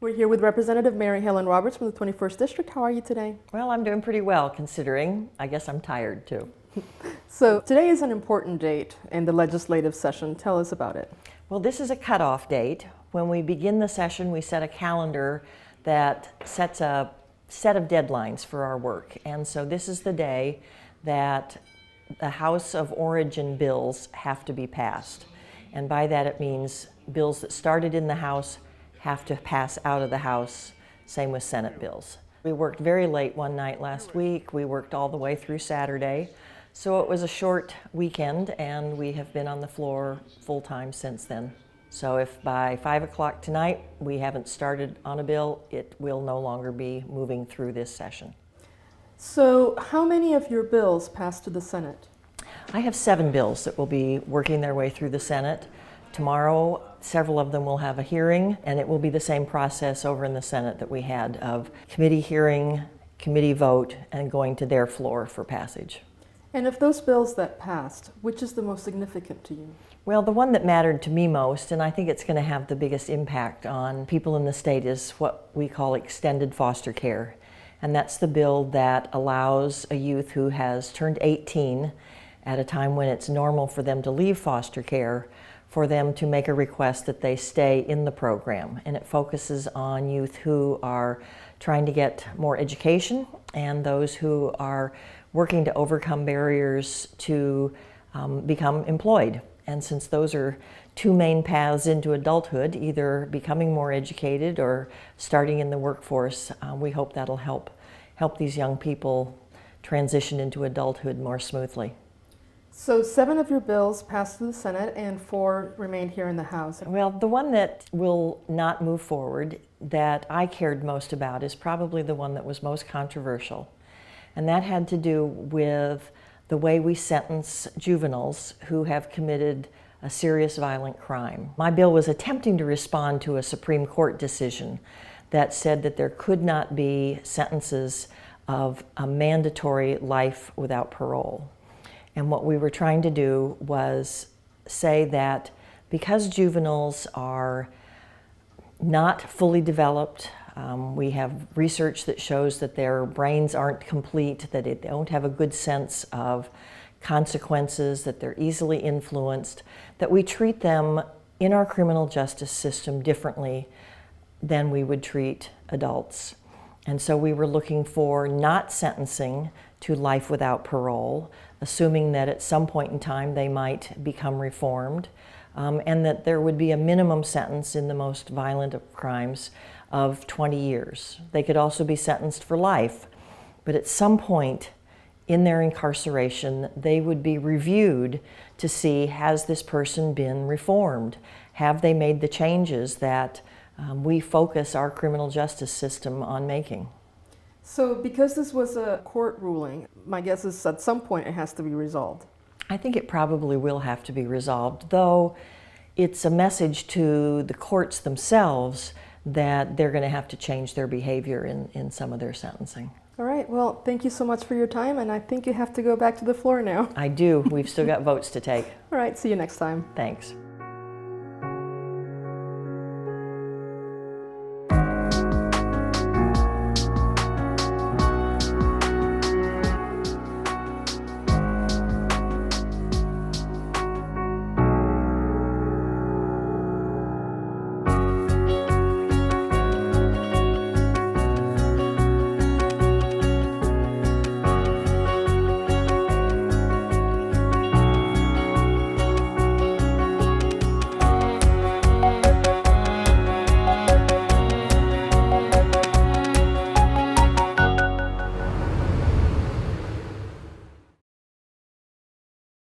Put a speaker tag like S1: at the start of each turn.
S1: We're here with Representative Mary Helen Roberts from the 21st District. How are you today?
S2: Well, I'm doing pretty well considering. I guess I'm tired too.
S1: So today is an important date in the legislative session. Tell us about it.
S2: Well, this is a cutoff date. When we begin the session, we set a calendar that sets a set of deadlines for our work. And so this is the day that the House of Origin bills have to be passed. And by that it means bills that started in the House have to pass out of the House, same with Senate bills. We worked very late one night last week. We worked all the way through Saturday. So it was a short weekend and we have been on the floor full time since then. So if by 5 o'clock tonight we haven't started on a bill, it will no longer be moving through this session.
S1: So how many of your bills passed to the Senate?
S2: I have 7 bills that will be working their way through the Senate. Tomorrow, several of them will have a hearing, and it will be the same process over in the Senate that we had of committee hearing, committee vote, and going to their floor for passage.
S1: And of those bills that passed, which is the most significant to you?
S2: Well, the one that mattered to me most, and I think it's going to have the biggest impact on people in the state, is what we call extended foster care. And that's the bill that allows a youth who has turned 18 at a time when it's normal for them to leave foster care, for them to make a request that they stay in the program. And it focuses on youth who are trying to get more education and those who are working to overcome barriers to become employed. And since those are 2 main paths into adulthood, either becoming more educated or starting in the workforce, we hope that'll help these young people transition into adulthood more smoothly.
S1: So 7 of your bills passed through the Senate and 4 remained here in the House.
S2: Well, the one that will not move forward that I cared most about is probably the one that was most controversial. And that had to do with the way we sentence juveniles who have committed a serious violent crime. My bill was attempting to respond to a Supreme Court decision that said that there could not be sentences of a mandatory life without parole. And what we were trying to do was say that because juveniles are not fully developed, we have research that shows that their brains aren't complete, that they don't have a good sense of consequences, that they're easily influenced, that we treat them in our criminal justice system differently than we would treat adults. And so we were looking for not sentencing to life without parole, assuming that at some point in time they might become reformed, and that there would be a minimum sentence in the most violent of crimes of 20 years. They could also be sentenced for life, but at some point in their incarceration, they would be reviewed to see, has this person been reformed? Have they made the changes that we focus our criminal justice system on making?
S1: So because this was a court ruling, my guess is at some point it has to be resolved.
S2: I think it probably will have to be resolved, though it's a message to the courts themselves that they're going to have to change their behavior in some of their sentencing.
S1: All right, well, thank you so much for your time, and I think you have to go back to the floor now.
S2: I do. We've still got votes to take.
S1: All right, see you next time.
S2: Thanks.